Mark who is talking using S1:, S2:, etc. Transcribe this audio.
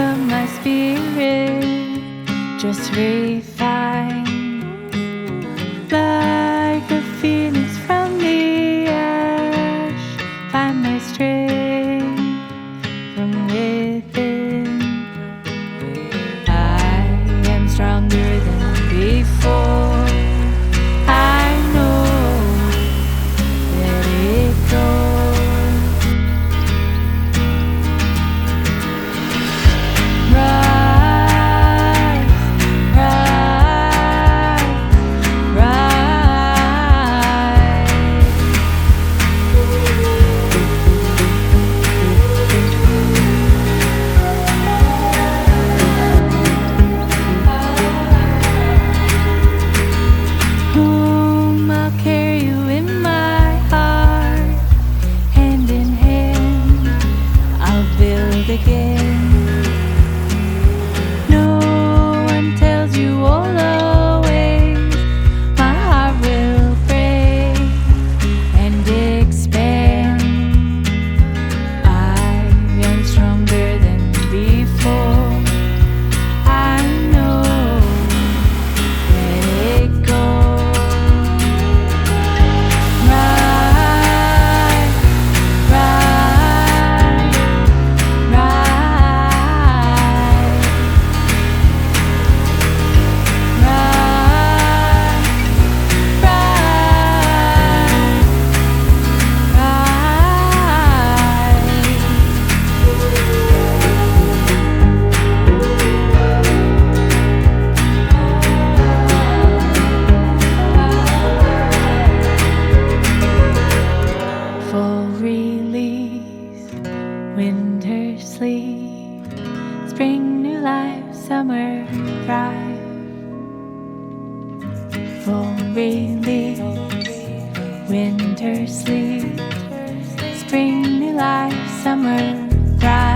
S1: but my spirit just refined like the phoenix from the ash. Find my strength from within. I am stronger than before. I know, let it go. Rise, rise, home, I'll carry you in my heart. Hand in hand, I'll build again. No one tells you all the ways. My heart will break and expand. I am stronger than before. I know, let it go. Rise, rise, rise, full release, winter sleep, spring new life, summer thrive. Full release, winter sleep, spring new life, summer thrive.